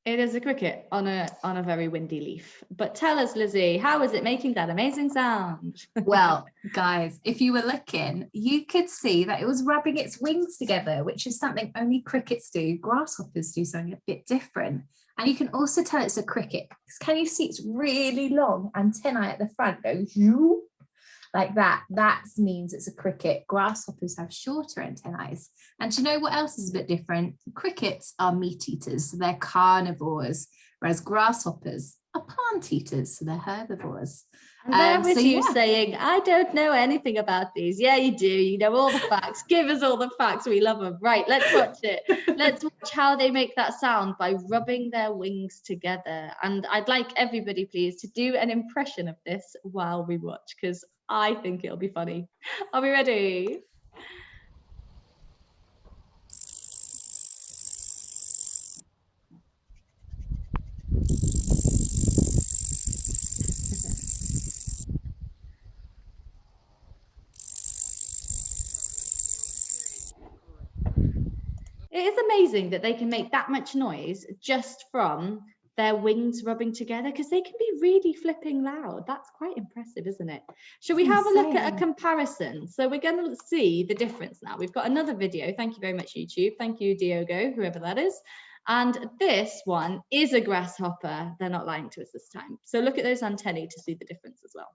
It is a cricket on a very windy leaf. But tell us, Lizzie, how is it making that amazing sound? Well, guys, if you were looking, you could see that it was rubbing its wings together, which is something only crickets do. Grasshoppers do something a bit different. And you can also tell it's a cricket. Can you see its really long antennae at the front goes like that? That means it's a cricket. Grasshoppers have shorter antennae. And do you know what else is a bit different? Crickets are meat eaters, so they're carnivores, whereas grasshoppers are plant eaters, so they're herbivores. And there was you saying, I don't know anything about these. Yeah, you do. You know all the facts. Give us all the facts. We love them. Right, let's watch it. Let's watch how they make that sound by rubbing their wings together. And I'd like everybody, please, to do an impression of this while we watch, because I think it'll be funny. Are we ready? It is amazing that they can make that much noise just from their wings rubbing together, because they can be really flipping loud. That's quite impressive, isn't it? Shall we have a look at a comparison? So we're going to see the difference now. We've got another video. Thank you very much, YouTube. Thank you, Diogo, whoever that is. And this one is a grasshopper. They're not lying to us this time. So look at those antennae to see the difference as well.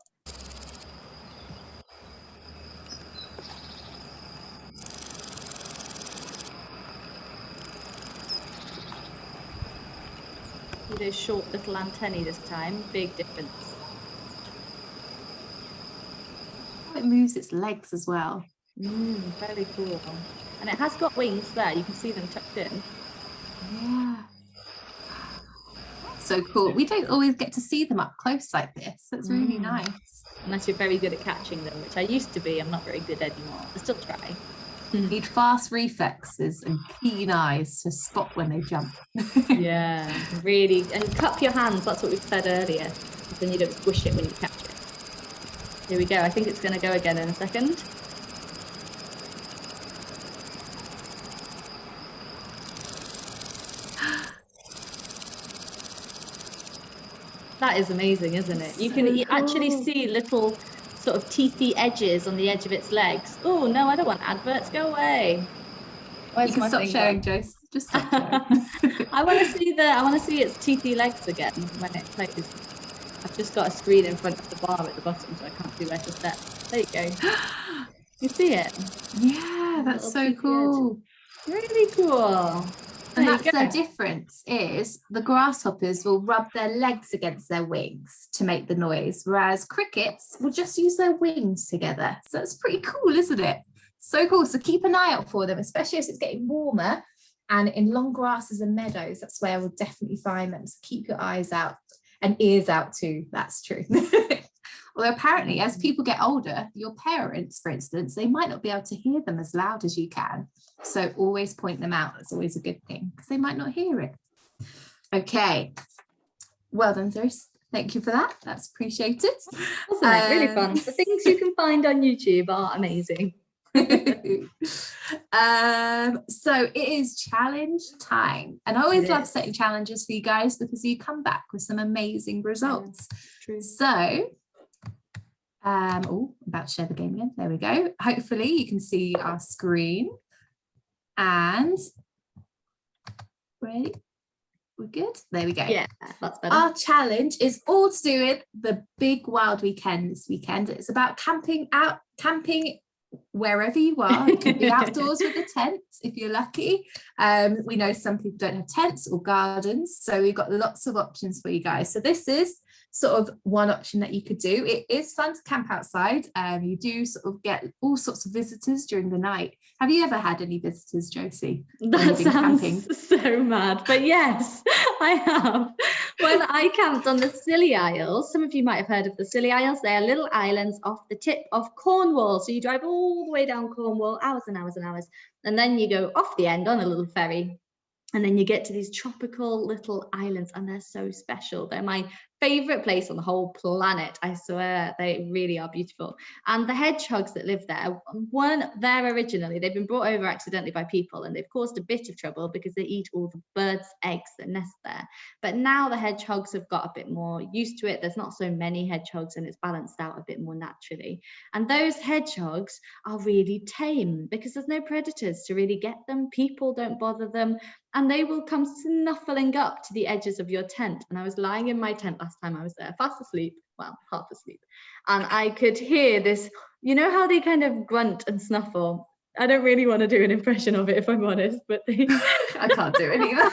Those short little antennae this time, big difference. It moves its legs as well. Very cool. And it has got wings there, you can see them tucked in. Yeah. So cool. We don't always get to see them up close like this. That's really nice. Unless you're very good at catching them, which I used to be. I'm not very good anymore. I still try. Need fast reflexes and keen eyes to spot when they jump. Yeah, really. And cup your hands, that's what we said earlier. Then you don't squish it when you catch it. Here we go. I think it's going to go again in a second. That is amazing, isn't it? You can actually see little sort of teethy edges on the edge of its legs. Oh no, I don't want adverts. Go away. Where's you can stop sharing, Joyce. Just stop sharing. I want to see its teethy legs again when it plays. I've just got a screen in front of the bar at the bottom, so I can't see where to step. There you go. You see it? Yeah, that's so cool. Really cool. And that's the difference, is the grasshoppers will rub their legs against their wings to make the noise, whereas crickets will just use their wings together. So that's pretty cool, isn't it? So cool. So keep an eye out for them, especially as it's getting warmer and in long grasses and meadows. That's where we'll definitely find them. So keep your eyes out and ears out too. That's true. Although apparently as people get older, your parents, for instance, they might not be able to hear them as loud as you can. So always point them out. That's always a good thing because they might not hear it. Okay. Well done, Zoe. Thank you for that. That's appreciated. Wasn't it really fun? The things you can find on YouTube are amazing. So it is challenge time, and I always love setting challenges for you guys because you come back with some amazing results. True. So about to share the game again. There we go. Hopefully you can see our screen. And ready? We're good. There we go. Yeah, that's better. Our challenge is all to do with the Big Wild Weekend this weekend. It's about camping wherever you are. It could be outdoors with a tent if you're lucky. We know some people don't have tents or gardens, so we've got lots of options for you guys. So this is sort of one option that you could do. It is fun to camp outside. You do sort of get all sorts of visitors during the night. Have you ever had any visitors, Josie? That sounds so mad, but yes, I have. When I camped on the Scilly Isles, some of you might have heard of the Scilly Isles. They are little islands off the tip of Cornwall. So you drive all the way down Cornwall, hours and hours and hours, and then you go off the end on a little ferry. And then you get to these tropical little islands, and they're so special. They're my favorite place on the whole planet. I swear, they really are beautiful. And the hedgehogs that live there weren't there originally. They've been brought over accidentally by people, and they've caused a bit of trouble because they eat all the birds' eggs that nest there. But now the hedgehogs have got a bit more used to it. There's not so many hedgehogs, and it's balanced out a bit more naturally. And those hedgehogs are really tame because there's no predators to really get them. People don't bother them. And they will come snuffling up to the edges of your tent. And I was lying in my tent last time I was there, fast asleep, well, half asleep. And I could hear this, you know how they kind of grunt and snuffle? I don't really want to do an impression of it, if I'm honest, but they... I can't do it either.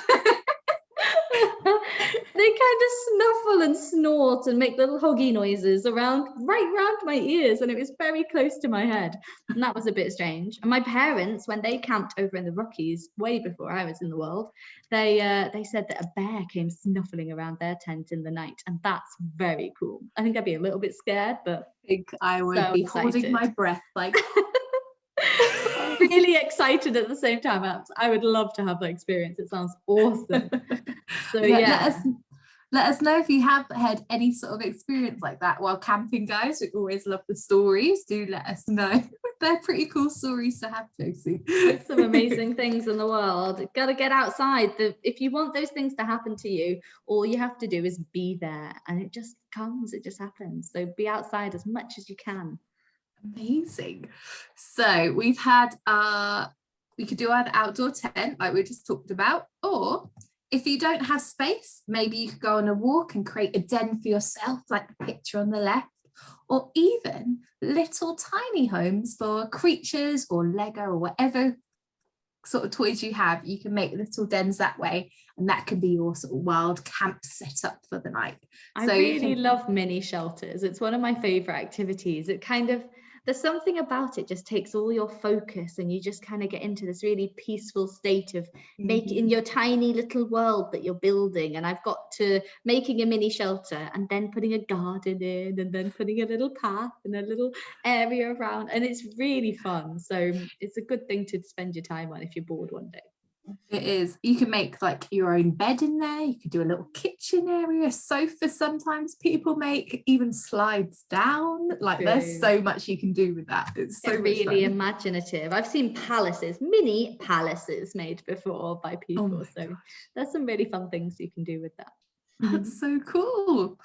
They kind of snuffle and snort and make little hoggy noises right around my ears, and it was very close to my head, and that was a bit strange. And my parents, when they camped over in the Rockies way before I was in the world, they said that a bear came snuffling around their tent in the night, and that's very cool. I think I'd be a little bit scared, but I think I would so be excited. holding my breath like really excited at the same time. I would love to have that experience. It sounds awesome. So yeah. Let us know if you have had any sort of experience like that while camping, guys. We always love the stories. Do let us know. They're pretty cool stories to have, Josie. Some amazing things in the world. Got to get outside. If you want those things to happen to you, all you have to do is be there, and it just comes. It just happens. So be outside as much as you can. Amazing. So we've had we could do an outdoor tent like we just talked about, or if you don't have space, maybe you could go on a walk and create a den for yourself, like the picture on the left, or even little tiny homes for creatures or Lego or whatever sort of toys you have. You can make little dens that way, and that can be your sort of wild camp setup for the night. I really love mini shelters. It's one of my favorite activities. It kind of, there's something about it just takes all your focus, and you just kind of get into this really peaceful state of making your tiny little world that you're building. And I've got to making a mini shelter, and then putting a garden in, and then putting a little path and a little area around, and it's really fun. So it's a good thing to spend your time on if you're bored one day. It is. You can make like your own bed in there. You could do a little kitchen area, sofa. Sometimes people make, even slides down. Like there's so much you can do with that. It's so really imaginative. I've seen palaces, mini palaces made before by people. So there's some really fun things you can do with that. That's so cool.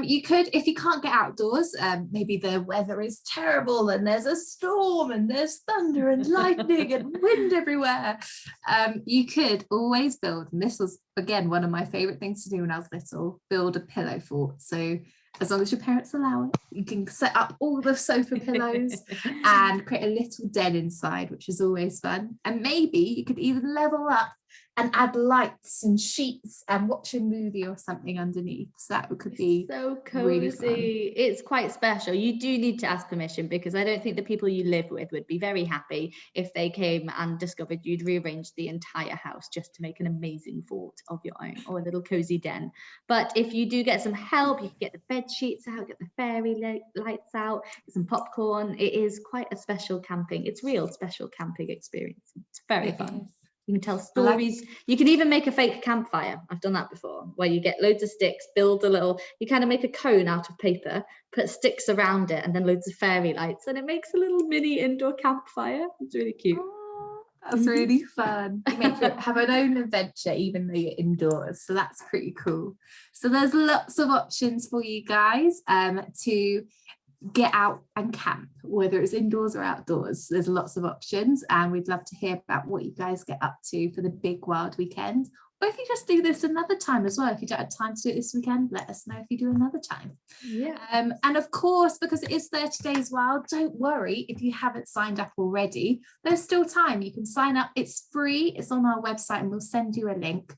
You could, if you can't get outdoors, maybe the weather is terrible and there's a storm and there's thunder and lightning and wind everywhere. You could always build, and this was again one of my favorite things to do when I was little, build a pillow fort. So as long as your parents allow it, you can set up all the sofa pillows and create a little den inside, which is always fun. And maybe you could even level up and add lights and sheets and watch a movie or something underneath. So that could be so cozy. Really it's quite special. You do need to ask permission, because I don't think the people you live with would be very happy if they came and discovered you'd rearranged the entire house just to make an amazing fort of your own, or a little cozy den. But if you do get some help, you can get the bed sheets out, get the fairy lights out, get some popcorn. It is quite a special camping. It's real special camping experience. It's very fun. You can tell stories. You can even make a fake campfire. I've done that before, where you get loads of sticks, build a little, you kind of make a cone out of paper, put sticks around it, and then loads of fairy lights, and it makes a little mini indoor campfire. It's really cute. Oh, that's really fun. You make it have an own adventure even though you're indoors, so that's pretty cool. So there's lots of options for you guys to get out and camp, whether it's indoors or outdoors. There's lots of options, and we'd love to hear about what you guys get up to for the big wild weekend, or if you just do this another time as well. If you don't have time to do it this weekend, let us know if you do another time. And of course, because it is 30 days wild, don't worry if you haven't signed up already. There's still time. You can sign up. It's free. It's on our website, and we'll send you a link,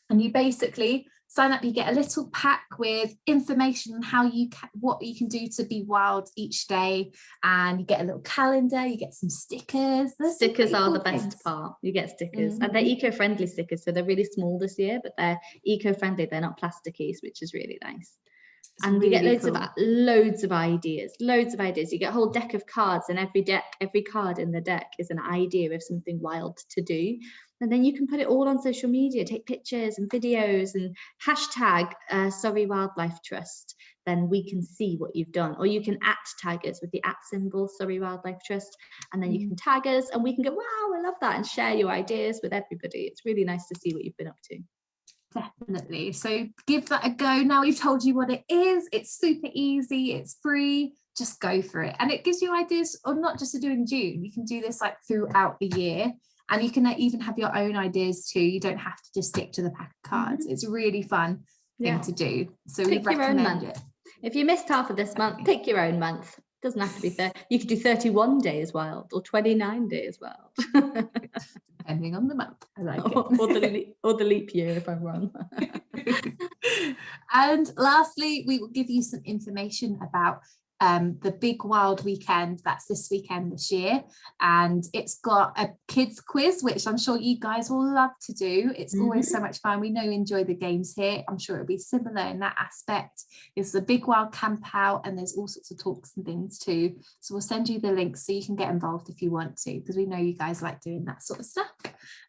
and you basically sign up, you get a little pack with information on how what you can do to be wild each day, and you get a little calendar, you get some stickers. Stickers are the best part. You get stickers, and they're eco-friendly stickers, so they're really small this year, but they're eco-friendly. They're not plasticky, which is really nice. And really, you get loads of ideas. You get a whole deck of cards, and every card in the deck is an idea of something wild to do. And then you can put it all on social media, take pictures and videos, and hashtag Surrey Wildlife Trust. Then we can see what you've done. Or you can @tag us with the @ Surrey Wildlife Trust. And then you can tag us, and we can go, wow, I love that, and share your ideas with everybody. It's really nice to see what you've been up to. Definitely. So give that a go. Now we've told you what it is. It's super easy. It's free. Just go for it. And it gives you ideas, or not just to do in June. You can do this like throughout the year. And you can even have your own ideas too. You don't have to just stick to the pack of cards. It's a really fun thing to do. So we recommend it. If you missed half of this month, pick your own month. Doesn't have to be 30. You could do 31 days wild or 29 days wild. Depending on the month. I like it. or the leap year, if I'm wrong. And lastly, we will give you some information about the Big Wild Weekend. That's this weekend this year, and it's got a kids quiz, which I'm sure you guys will love to do. It's always so much fun. We know you enjoy the games here. I'm sure it'll be similar in that aspect. It's the Big Wild Camp Out, and there's all sorts of talks and things too, so we'll send you the links so you can get involved if you want to, because we know you guys like doing that sort of stuff.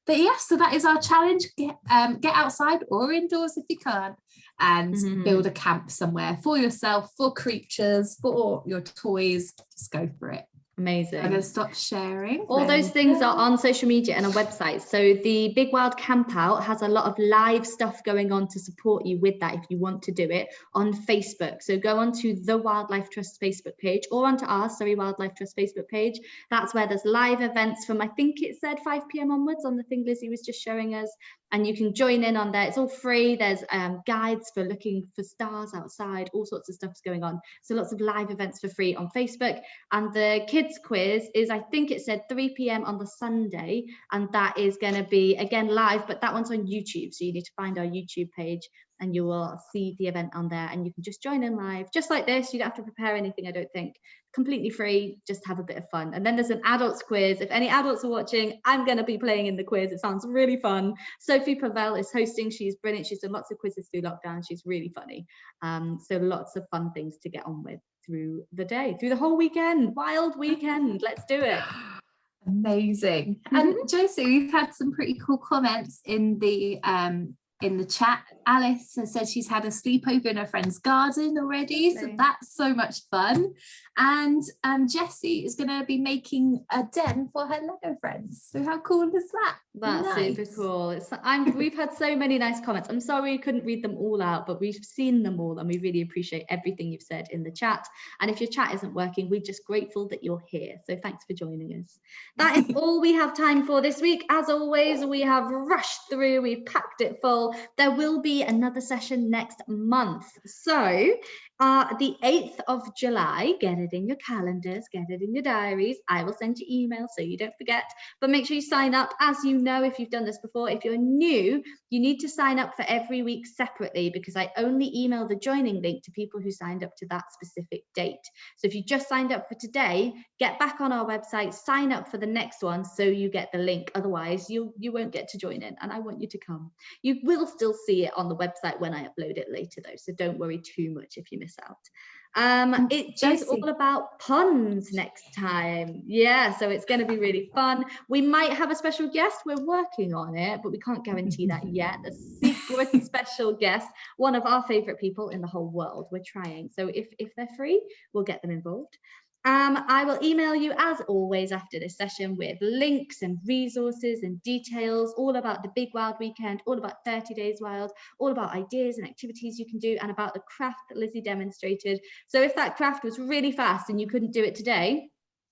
But yes, so that is our challenge. Get outside or indoors if you can't, and build a camp somewhere for yourself, for creatures, for your toys. Just go for it. Amazing. I'm going to stop sharing. All those things are on social media and a website. So the Big Wild Camp Out has a lot of live stuff going on to support you with that if you want to do it on Facebook. So go onto the Wildlife Trust Facebook page, or onto our Surrey Wildlife Trust Facebook page. That's where there's live events from, I think it said 5 p.m. onwards on the thing Lizzie was just showing us. And you can join in on there. It's all free. There's guides for looking for stars outside, all sorts of stuff's going on. So lots of live events for free on Facebook. And the kids quiz is, I think it said 3 p.m. on the Sunday, and that is going to be again live, but that one's on YouTube. So you need to find our YouTube page, and you will see the event on there, and you can just join in live, just like this. You don't have to prepare anything, I don't think. Completely free, just have a bit of fun. And then there's an adults quiz. If any adults are watching, I'm going to be playing in the quiz. It sounds really fun. Sophie Pavel is hosting. She's brilliant. She's done lots of quizzes through lockdown. She's really funny. So lots of fun things to get on with through the day, through the whole weekend. Wild weekend. Let's do it. Amazing. And Josie, we've had some pretty cool comments in the chat. Alice has said she's had a sleepover in her friend's garden already, so that's so much fun. And Jessie is going to be making a den for her Lego friends. So how cool is that? That's super cool. We've had so many nice comments. I'm sorry we couldn't read them all out, but we've seen them all, and we really appreciate everything you've said in the chat. And if your chat isn't working, we're just grateful that you're here. So thanks for joining us. That is all we have time for this week. As always, we have rushed through. We've packed it full. There will be another session next month. So the 8th of July, get it in your calendars, get it in your diaries. I will send you emails so you don't forget, but make sure you sign up. As you know, if you've done this before, if you're new, you need to sign up for every week separately, because I only email the joining link to people who signed up to that specific date. So if you just signed up for today, get back on our website, sign up for the next one so you get the link. Otherwise, you won't get to join in, and I want you to come. You will still see it on the website when I upload it later though, so don't worry too much if you miss out. It is all about puns next time. Yeah, so it's going to be really fun. We might have a special guest. We're working on it, but we can't guarantee that yet. A secret special guest, one of our favorite people in the whole world. We're trying. So if they're free, we'll get them involved. I will email you as always after this session with links and resources and details all about the Big Wild Weekend, all about 30 Days Wild, all about ideas and activities you can do, and about the craft that Lizzie demonstrated. So if that craft was really fast and you couldn't do it today,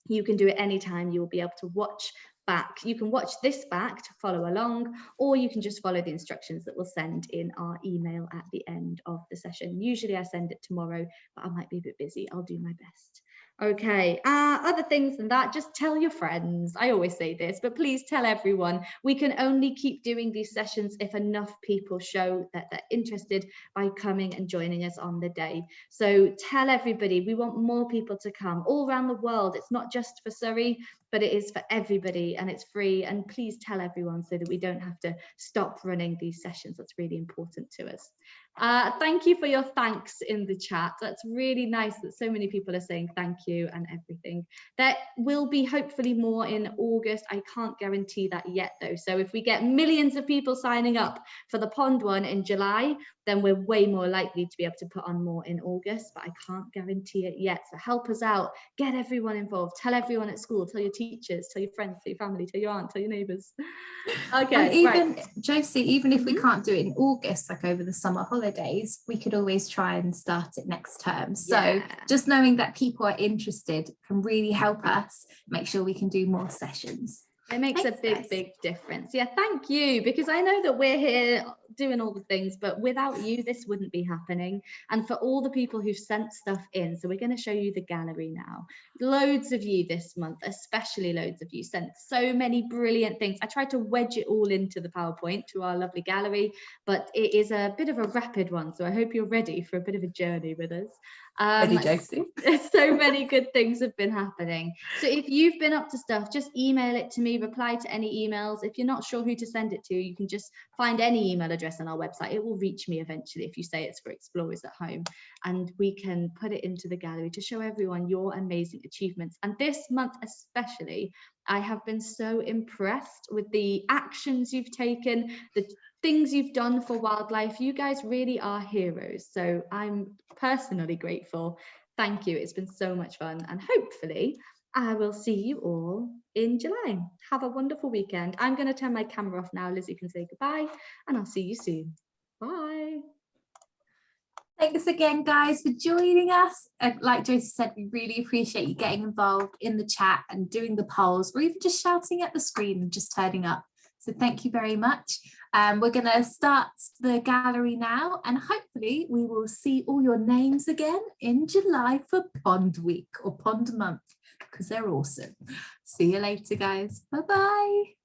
you can do it anytime. You will be able to watch back. You can watch this back to follow along, or you can just follow the instructions that we'll send in our email at the end of the session. Usually I send it tomorrow, but I might be a bit busy. I'll do my best. Okay, other things than that, just tell your friends. I always say this, but please tell everyone. We can only keep doing these sessions if enough people show that they're interested by coming and joining us on the day. So tell everybody, we want more people to come all around the world. It's not just for Surrey, but it is for everybody, and it's free. And please tell everyone so that we don't have to stop running these sessions. That's really important to us. Thank you for your thanks in the chat. That's really nice that so many people are saying thank you and everything. There will be hopefully more in August. I can't guarantee that yet though. So if we get millions of people signing up for the pond one in July, then we're way more likely to be able to put on more in August, but I can't guarantee it yet. So help us out, get everyone involved, tell everyone at school, tell your teachers, tell your friends, tell your family, tell your aunt, tell your neighbours. Okay, and even right. Josie, even if we can't do it in August, like over the summer holidays, we could always try and start it next term. So just knowing that people are interested can really help us make sure we can do more sessions. It makes a big difference. Yeah, thank you, because I know that we're here doing all the things, but without you this wouldn't be happening. And for all the people who've sent stuff in, so we're going to show you the gallery now. Loads of you this month, especially loads of you, sent so many brilliant things. I tried to wedge it all into the PowerPoint to our lovely gallery, but it is a bit of a rapid one, so I hope you're ready for a bit of a journey with us. Ready, Josie? So many good things have been happening. So if you've been up to stuff, just email it to me, reply to any emails. If you're not sure who to send it to, you can just find any email address on our website. It will reach me eventually if you say it's for Explorers at Home, and we can put it into the gallery to show everyone your amazing achievements. And this month especially, I have been so impressed with the actions you've taken, the things you've done for wildlife. You guys really are heroes. So I'm personally grateful. Thank you. It's been so much fun. And hopefully I will see you all in July. Have a wonderful weekend. I'm going to turn my camera off now. Lizzie can say goodbye, and I'll see you soon. Bye. Thanks again, guys, for joining us. Like Josie said, we really appreciate you getting involved in the chat and doing the polls, or even just shouting at the screen and just turning up. So thank you very much. We're going to start the gallery now, and hopefully we will see all your names again in July for Pond Week or Pond Month, because they're awesome. See you later, guys. Bye-bye.